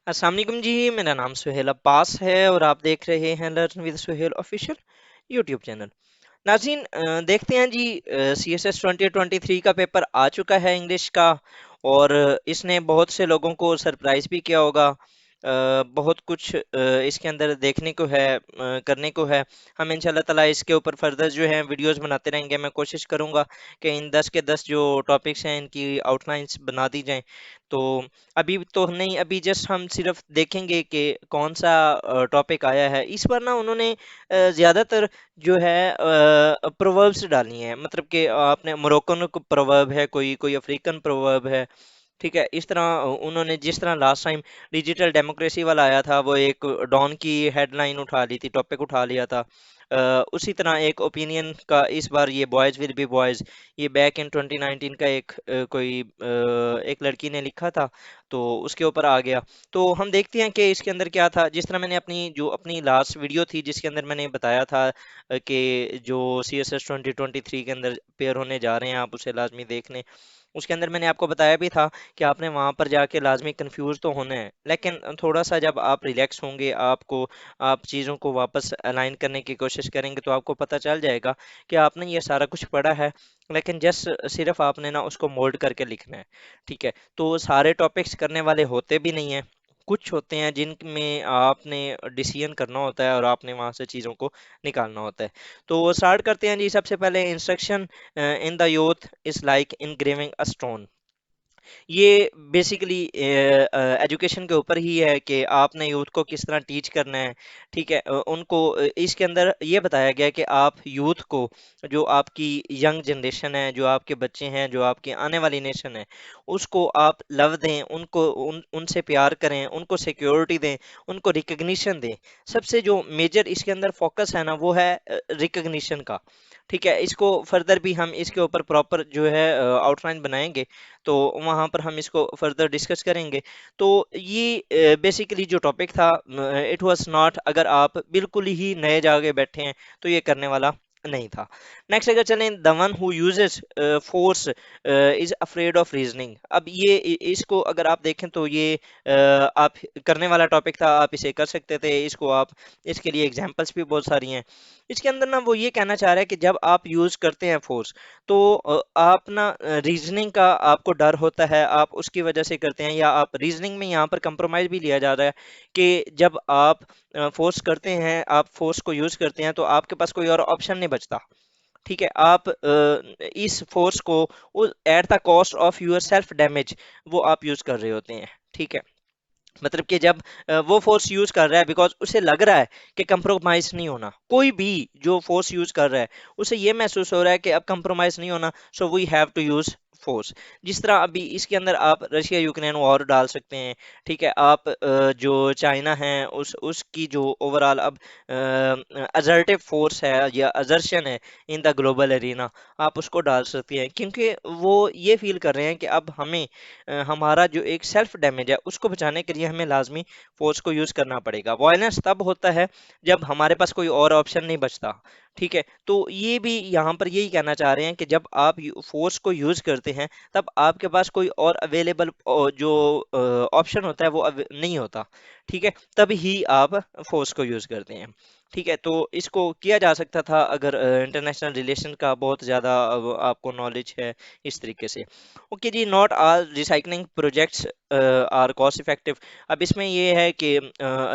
अस्सलाम वालेकुम जी। मेरा नाम सुहेल अब्बास है और आप देख रहे हैं learn with Suhail official YouTube channel. नाज़रीन, देखते हैं जी। CSS 2023 का पेपर आ चुका है इंग्लिश का, और इसने बहुत से लोगों को सरप्राइज भी किया होगा। बहुत कुछ इसके अंदर देखने को है, करने को है। हम इंशाल्लाह ताला इसके ऊपर फर्दर जो है वीडियोस बनाते रहेंगे। मैं कोशिश करूंगा कि इन 10 के 10 जो टॉपिक्स हैं इनकी आउटलाइंस बना दी जाएं। तो अभी तो नहीं, अभी जस्ट हम सिर्फ देखेंगे कि कौन सा टॉपिक आया है इस बार ना। उन्होंने ज्यादातर जो है प्रोवर्ब्स डाली हैं, मतलब कि आपने मोरक्कन प्रोवर्ब है, कोई कोई अफ्रीकन प्रोवर्ब है। ठीक है, इस तरह उन्होंने जिस तरह लास्ट टाइम डिजिटल डेमोक्रेसी वाला आया था, वो एक डॉन की हेडलाइन उठा ली थी, टॉपिक उठा लिया था। उसी तरह एक ओपिनियन का इस बार ये बॉयज विल बी बॉयज, ये बैक इन 2019 का एक एक लड़की ने लिखा था, तो उसके ऊपर आ गया। तो हम देखते हैं कि इसके अंदर क्या था। जिस तरह मैंने अपनी लास्ट वीडियो थी जिसके अंदर मैंने बताया था कि जो CSS 2023 के अंदर पेयर होने जा रहे हैं, आप उसे लाजमी देख लें। उसके अंदर मैंने आपको बताया भी था कि आपने वहां पर जाके लाजमी कंफ्यूज तो होना है, लेकिन थोड़ा सा जब आप रिलैक्स होंगे, आप चीज़ों को वापस अलाइन करने की कोशिश करेंगे, तो आपको पता चल जाएगा कि आपने ये सारा कुछ पढ़ा है, लेकिन जस्ट सिर्फ आपने ना उसको मोल्ड करके लिखना है। ठीक है, तो सारे टॉपिक्स करने वाले होते भी नहीं है। कुछ होते हैं जिनमें आपने डिसीजन करना होता है और आपने वहां से चीज़ों को निकालना होता है। तो स्टार्ट करते हैं जी। सबसे पहले instruction in the youth is like engraving a stone. ये बेसिकली एजुकेशन के ऊपर ही है कि आपने यूथ को किस तरह टीच करना है। ठीक है, उनको इसके अंदर ये बताया गया है कि आप यूथ को, जो आपकी यंग जनरेशन है, जो आपके बच्चे हैं, जो आपकी आने वाली नेशन है, उसको आप लव दें, उनसे प्यार करें, उनको सिक्योरिटी दें, उनको रिकग्निशन दें। सबसे जो मेजर इसके अंदर फोकस है ना, वो है रिकग्निशन का। ठीक है, इसको फर्दर भी हम इसके ऊपर प्रॉपर जो है आउटलाइन बनाएंगे, तो वहां पर हम इसको फर्दर डिस्कस करेंगे। तो ये बेसिकली जो टॉपिक था, इट वाज नॉट, अगर आप बिल्कुल ही नए जाके बैठे हैं तो ये करने वाला नहीं था। नेक्स्ट अगर चलें, the one who uses force is afraid of reasoning. अब ये इसको अगर आप देखें तो ये आप करने वाला टॉपिक था, आप इसे कर सकते थे। इसको आप, इसके लिए एग्जांपल्स भी बहुत सारी हैं। इसके अंदर ना वो ये कहना चाह रहा है कि जब आप यूज करते हैं फोर्स, तो आप ना रीजनिंग का आपको डर होता है, आप उसकी वजह से करते हैं, या आप रीजनिंग में यहाँ पर कंप्रोमाइज भी लिया जा रहा है कि जब आप फोर्स करते हैं, आप फोर्स को यूज करते हैं, तो आपके पास कोई और ऑप्शन नहीं बचता। ठीक है, आप इस फोर्स को at the cost of your self damage वो आप यूज कर रहे होते हैं। ठीक है, मतलब कि जब वो फोर्स यूज कर रहा है बिकॉज उसे लग रहा है कि कंप्रोमाइज नहीं होना, कोई भी जो फोर्स यूज कर रहा है उसे ये महसूस हो रहा है कि अब कंप्रोमाइज नहीं होना, so we have to use force. जिस तरह अभी इसके अंदर आप रशिया यूक्रेन वॉर डाल सकते हैं। ठीक है, आप जो चाइना है उसकी जो ओवरऑल अब असर्टिव फोर्स है या असर्शन है इन द ग्लोबल एरिना, आप उसको डाल सकते हैं, क्योंकि वो ये फील कर रहे हैं कि अब हमें हमारा जो एक सेल्फ डैमेज है उसको बचाने के लिए हमें लाजमी फोर्स को यूज करना पड़ेगा। वायलेंस तब होता है जब हमारे पास कोई और ऑप्शन नहीं बचता। ठीक है, तो ये भी यहाँ पर यही कहना चाह रहे हैं कि जब आप फोर्स को यूज करते हैं, तब आपके पास कोई और अवेलेबल जो ऑप्शन होता है वो नहीं होता। ठीक है, तब ही आप फोर्स को यूज करते हैं। ठीक है, तो इसको किया जा सकता था अगर इंटरनेशनल रिलेशन का बहुत ज़्यादा आपको नॉलेज है इस तरीके से। ओके जी, not all recycling projects are cost effective. अब इसमें ये है कि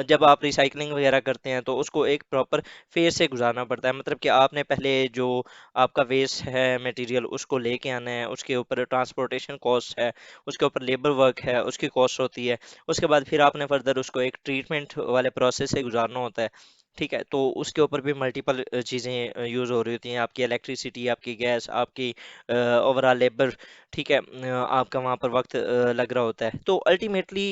जब आप रिसाइकलिंग वगैरह करते हैं तो उसको एक प्रॉपर फेज से गुजारना पड़ता है, मतलब कि आपने पहले जो आपका वेस्ट है मटेरियल उसको लेके आना है, उसके ऊपर ट्रांसपोर्टेशन कॉस्ट है, उसके ऊपर लेबर वर्क है, उसकी कॉस्ट होती है। उसके बाद फिर आपने फर्दर उसको एक ट्रीटमेंट वाले प्रोसेस से गुजारना होता है। ठीक है, तो उसके ऊपर भी मल्टीपल चीज़ें यूज़ हो रही होती हैं, आपकी इलेक्ट्रिसिटी, आपकी गैस, आपकी ओवरऑल लेबर। ठीक है, आपका वहाँ पर वक्त लग रहा होता है। तो अल्टीमेटली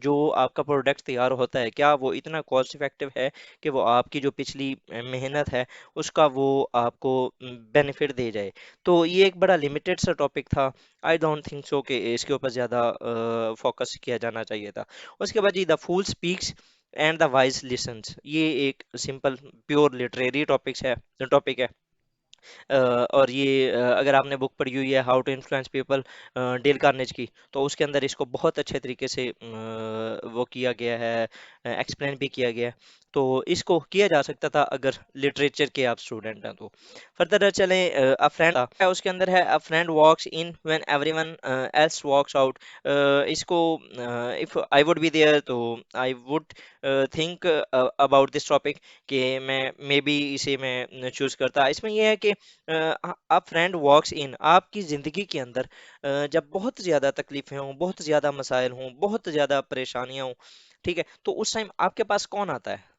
जो आपका प्रोडक्ट तैयार होता है, क्या वो इतना कॉस्ट इफेक्टिव है कि वो आपकी जो पिछली मेहनत है उसका वो आपको बेनिफिट दे जाए। तो ये एक बड़ा लिमिटेड सा टॉपिक था। आई डोंट थिंक सो कि इसके ऊपर ज़्यादा फोकस किया जाना चाहिए था। उसके बाद जी, the fool speaks and the wise listens. ये एक सिंपल प्योर लिटरेरी टॉपिक है। और ये अगर आपने बुक पढ़ी हुई है how to influence people, Dale Carnegie की, तो उसके अंदर इसको बहुत अच्छे तरीके से वो किया गया है, एक्सप्लेन भी किया गया है। तो इसको किया जा सकता था अगर लिटरेचर के आप स्टूडेंट हैं तो। फर्दर चलें, अ फ्रेंड है उसके अंदर है, a friend walks in when everyone else walks out. इसको if I would be there तो I would think about this topic, कि मैं मे बी इसे मैं चूज करता। इसमें यह है कि आप फ्रेंड वॉक्स इन आपकी ज़िंदगी के अंदर, जब बहुत ज़्यादा तकलीफ़ें हों, बहुत ज़्यादा मसाइल हों, बहुत ज़्यादा परेशानियाँ हों, ठीक है, तो उस टाइम आपके पास कौन आता है?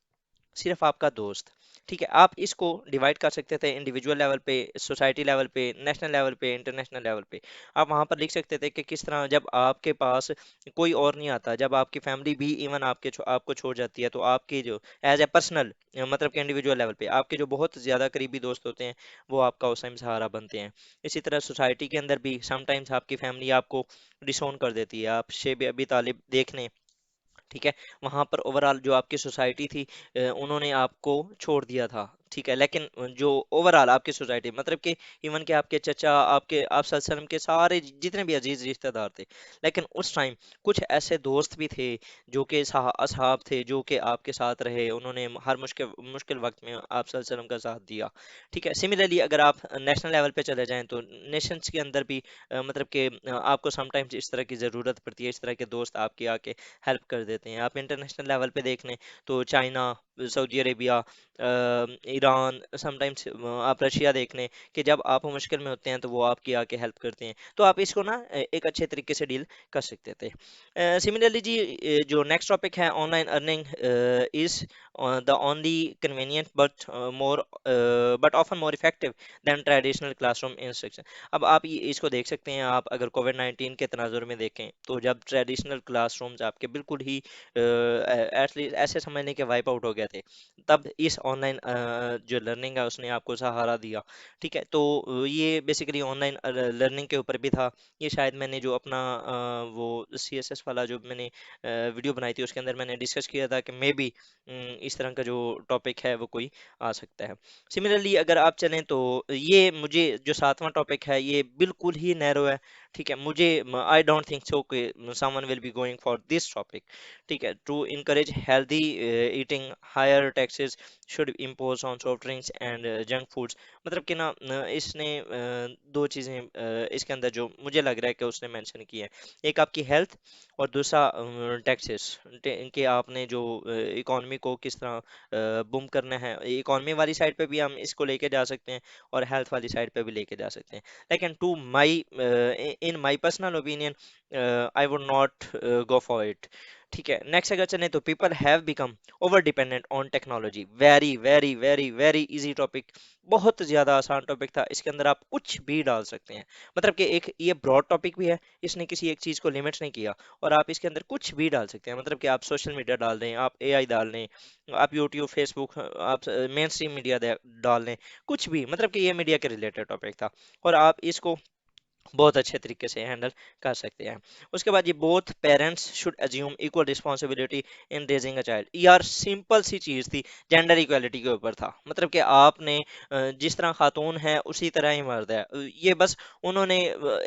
सिर्फ आपका दोस्त। ठीक है, आप इसको डिवाइड कर सकते थे इंडिविजुअल लेवल पे, सोसाइटी लेवल पे, नेशनल लेवल पे, इंटरनेशनल लेवल पे। आप वहां पर लिख सकते थे कि किस तरह जब आपके पास कोई और नहीं आता, जब आपकी फैमिली भी इवन आपको छोड़ जाती है, तो आपके जो एज ए पर्सनल, मतलब कि इंडिविजुअल लेवल पे आपके जो बहुत ज़्यादा करीबी दोस्त होते हैं, वो आपका उस टाइम सहारा बनते हैं। इसी तरह सोसाइटी के अंदर भी समटाइम्स आपकी फैमिली आपको डिसोन कर देती है। आप शेब अबी तालिब देख लें, ठीक है, वहां पर ओवरऑल जो आपकी सोसाइटी थी, उन्होंने आपको छोड़ दिया था, ठीक है, लेकिन जो ओवरऑल आपकी सोसाइटी, मतलब कि इवन के आपके चचा, आपके आप सल्लम के सारे जितने भी अजीज रिश्तेदार थे, लेकिन उस टाइम कुछ ऐसे दोस्त भी थे जो कि असहाब थे, जो कि आपके साथ रहे, उन्होंने हर मुश्किल मुश्किल वक्त में आप सल्लम का साथ दिया। ठीक है, सिमिलरली अगर आप नेशनल लेवल पे चले जाएं तो नेशंस के अंदर भी मतलब कि आपको समटाइम्स इस तरह की ज़रूरत पड़ती है, इस तरह के दोस्त आपके आके हेल्प कर देते हैं। आप इंटरनेशनल लेवल पे देख लें तो China, Saudi Arabia, Iran, sometimes आप रशिया देख लें, कि जब आप मुश्किल में होते हैं तो वो आपकी आके हेल्प करते हैं। तो आप इसको ना एक अच्छे तरीके से डील कर सकते थे। सिमिलरली जी, जो नेक्स्ट टॉपिक है, online earning is the only convenient but often more effective than traditional classroom instruction. अब आप इसको देख सकते हैं, आप अगर कोविड-19 के तनाजुर में देखें तो जब ट्रेडिशनल क्लासरूम्स आपके बिल्कुल ही एटलीस्ट ऐसे समझ लें कि वाइप आउट हो गए थे, तब इस ऑनलाइन जो लर्निंग है उसने आपको सहारा दिया। ठीक है, तो ये बेसिकली ऑनलाइन लर्निंग के ऊपर भी था। ये शायद मैंने जो अपना वो CSS वाला जो मैंने वीडियो बनाई थी उसके अंदर मैंने डिस्कस किया था कि मे बी इस तरह का जो टॉपिक है वो कोई आ सकता है। सिमिलरली अगर आप चलें तो ये मुझे जो सातवां टॉपिक है ये बिल्कुल ही नैरो है। ठीक है, मुझे आई डोंट थिंक सो कि someone will be going for this topic. ठीक है, to encourage healthy eating, higher taxes should impose on soft drinks and junk foods. मतलब कि ना इसने दो चीज़ें इसके अंदर जो मुझे लग रहा है कि उसने मेंशन की है, एक आपकी हेल्थ और दूसरा टैक्सेस, कि आपने जो इकॉनमी को किस तरह बूम करना है। इकॉनमी वाली साइड पे भी हम इसको लेके जा सकते हैं और हेल्थ वाली साइड पे भी लेके जा सकते हैं, लेकिन to my in my personal opinion I would not go for it. ठीक है, नेक्स्ट अगर चलें तो people have become over dependent on technology. Very very very very easy topic, बहुत ज़्यादा आसान टॉपिक था। इसके अंदर आप कुछ भी डाल सकते हैं, मतलब कि एक ये ब्रॉड टॉपिक भी है, इसने किसी एक चीज़ को लिमिट नहीं किया, और आप इसके अंदर कुछ भी डाल सकते हैं। मतलब कि आप सोशल मीडिया डाल दें, आप AI डाल दें, आप यूट्यूब, फेसबुक, आप मेन स्ट्रीम मीडिया डाल दें, कुछ भी, मतलब कि ये मीडिया के रिलेटेड टॉपिक था, और आप इसको बहुत अच्छे तरीके से हैंडल कर सकते हैं। उसके बाद ये both parents should assume equal responsibility in raising a child. यार सिंपल सी चीज़ थी, जेंडर इक्वालिटी के ऊपर था। मतलब कि आपने जिस तरह खातून है उसी तरह ही मर्द है। ये बस उन्होंने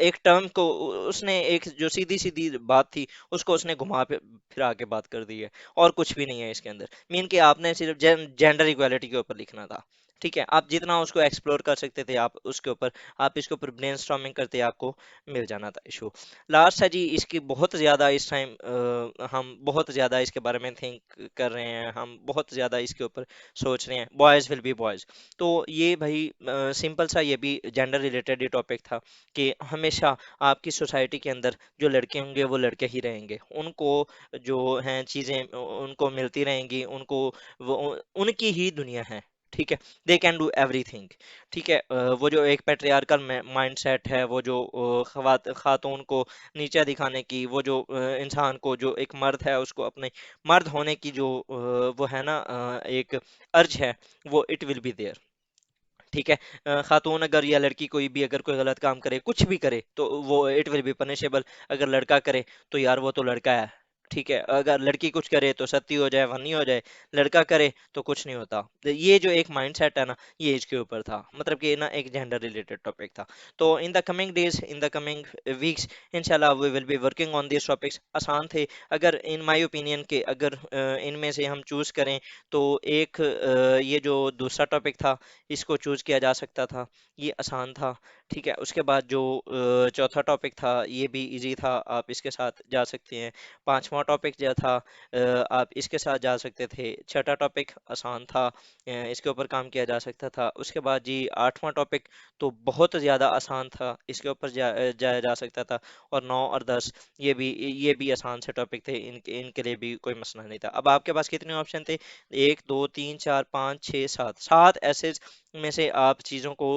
एक टर्म को, उसने एक जो सीधी सीधी बात थी उसको उसने घुमा फिरा के बात कर दी है, और कुछ भी नहीं है इसके अंदर। मीन कि आपने सिर्फ जेंडर इक्वालिटी के ऊपर लिखना था। ठीक है, आप जितना उसको एक्सप्लोर कर सकते थे आप उसके ऊपर, आप इसके ऊपर ब्रेनस्टॉर्मिंग करते आपको मिल जाना था इशू। लास्ट है जी, इसकी बहुत ज़्यादा इस टाइम हम बहुत ज़्यादा इसके बारे में थिंक कर रहे हैं, हम बहुत ज़्यादा इसके ऊपर सोच रहे हैं, बॉयज़ विल बी बॉयज़। तो ये भाई सिंपल सा ये भी जेंडर रिलेटेड ही टॉपिक था, कि हमेशा आपकी सोसाइटी के अंदर जो लड़के होंगे वो लड़के ही रहेंगे, उनको जो हैं चीज़ें उनको मिलती रहेंगी, उनको वो उनकी ही दुनिया है। ठीक है, दे कैन डू एवरीथिंग। ठीक है, वो जो एक पेट्रियार्कल माइंडसेट है, वो जो खातून को नीचा दिखाने की, वो जो इंसान को, जो एक मर्द है उसको अपने मर्द होने की जो वो है ना एक अर्ज है, वो इट विल बी देयर। ठीक है, खातून अगर या लड़की कोई भी अगर कोई गलत काम करे, कुछ भी करे, तो वो इट विल बी पनिशेबल। अगर लड़का करे तो यार वो तो लड़का है, ठीक है, अगर लड़की कुछ करे तो सती हो जाए फनी हो जाए, लड़का करे तो कुछ नहीं होता। तो ये जो एक माइंडसेट है ना, ये इसके ऊपर था, मतलब कि ना एक जेंडर रिलेटेड टॉपिक था। तो in the coming days, in the coming weeks, इंशाल्लाह we will be working on this topics. आसान थे, अगर इन माय ओपिनियन के अगर इनमें से हम चूज करें तो एक ये जो दूसरा टॉपिक था इसको चूज किया जा सकता था, ये आसान था। ठीक है, उसके बाद जो चौथा टॉपिक था ये भी इजी था, आप इसके साथ जा सकते हैं। पांचवा टॉपिक जो था आप इसके साथ जा सकते थे। छठा टॉपिक आसान था, इसके ऊपर काम किया जा सकता था। उसके बाद जी आठवां टॉपिक तो बहुत ज़्यादा आसान था, इसके ऊपर जाया जा सकता था। और नौ और दस ये भी आसान से टॉपिक थे, इनके इनके लिए भी कोई मसला नहीं था। अब आपके पास कितने ऑप्शन थे? एक दो तीन चार पाँच छः सात, सात ऐसे में से आप चीज़ों को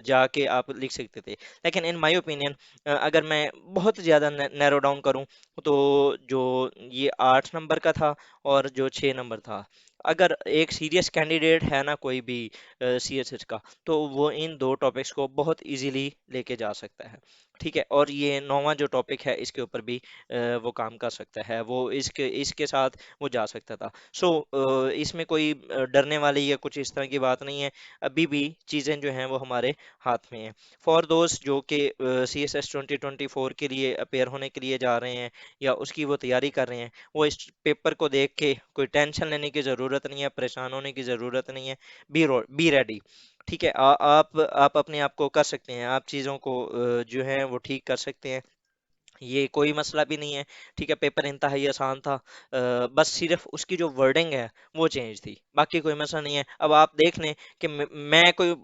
जाके आप लिख सकते थे। लेकिन इन माय ओपिनियन अगर मैं बहुत ज़्यादा नैरो डाउन करूं तो जो ये 8 नंबर का था और जो 6 नंबर था, अगर एक सीरियस कैंडिडेट है ना कोई भी सीएसएस का, तो वो इन दो टॉपिक्स को बहुत इजीली लेके जा सकता है। ठीक है, और ये नौवां जो टॉपिक है इसके ऊपर भी वो काम कर सकता है, वो इसके इसके साथ वो जा सकता था। सो इसमें कोई डरने वाली या कुछ इस तरह की बात नहीं है। अभी भी चीज़ें जो हैं वो हमारे हाथ में हैं। फॉर दोस्त जो कि सी एस एस 2024 के लिए अपेयर होने के लिए जा रहे हैं या उसकी वो तैयारी कर रहे हैं, वो इस पेपर को देख के कोई टेंशन लेने की ज़रूरत नहीं है, परेशान होने की ज़रूरत नहीं है। Be ready. ठीक है, आप अपने आप को कर सकते हैं, आप चीज़ों को जो है वो ठीक कर सकते हैं, ये कोई मसला भी नहीं है। ठीक है, पेपर इंतहाई आसान था, बस सिर्फ उसकी जो वर्डिंग है वो चेंज थी, बाकी कोई मसला नहीं है। अब आप देख लें कि मैं कोई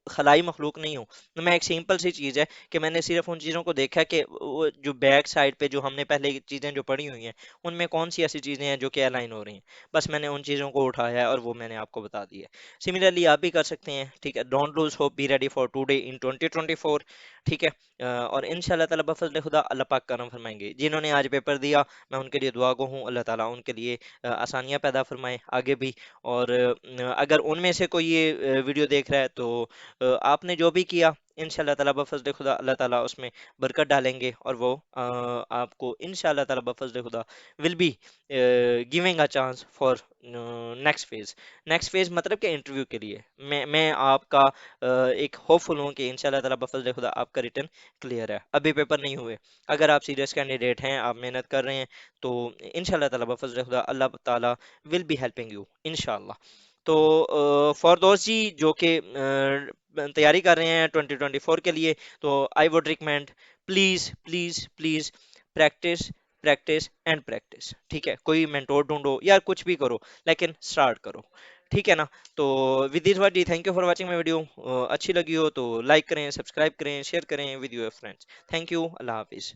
खलाई मखलूक नहीं हूँ, मैं एक सिंपल सी चीज़ है कि मैंने सिर्फ उन चीज़ों को देखा कि वो जो बैक साइड पे जो हमने पहले की चीज़ें जो पढ़ी हुई हैं उनमें कौन सी ऐसी चीज़ें हैं जो कि अलाइन हो रही हैं, बस मैंने उन चीज़ों को उठाया है और वो मैंने आपको बता दी है। सिमिलरली आप भी कर सकते हैं। ठीक है, don't lose hope, be ready for today in 2024। ठीक है, और इंशाल्लाह ताला बफज़ल खुदा अल्लाह पाक करम फरमाएंगे। जिन्होंने आज पेपर दिया मैं उनके लिए दुआ गो हूँ, अल्लाह ताला उनके लिए आसानियाँ पैदा फरमाए आगे भी। और अगर उनमें से कोई ये वीडियो देख रहा है तो आपने जो भी किया इंशाल्लाह ताला बफज़ल खुदा अल्लाह ताला उसमें बरकत डालेंगे और वो आपको इंशाल्लाह ताला बफज़ल खुदा will be giving a chance for next phase. Next phase मतलब कि इंटरव्यू के लिए मैं आपका एक होपफुल हूँ कि इंशाल्लाह ताला बफज़ल खुदा आपका रिटर्न क्लियर है। अभी पेपर नहीं हुए, अगर आप सीरियस कैंडिडेट हैं, आप मेहनत कर रहे हैं, तो इंशाल्लाह ताला बफज़ल खुदा अल्लाह ताला विल बी हेल्पिंग यू इंशाल्लाह। तो फॉर दोस्त जी जो कि तैयारी कर रहे हैं 2024 के लिए, तो I would recommend, please please please practice practice and practice. ठीक है, कोई मेंटोर ढूंढो या कुछ भी करो, लेकिन स्टार्ट करो। ठीक है ना? तो विद दिस वर्ड जी, thank you for watching my video. अच्छी लगी हो तो लाइक करें, सब्सक्राइब करें, शेयर करें with your friends. Thank you, Allah Hafiz.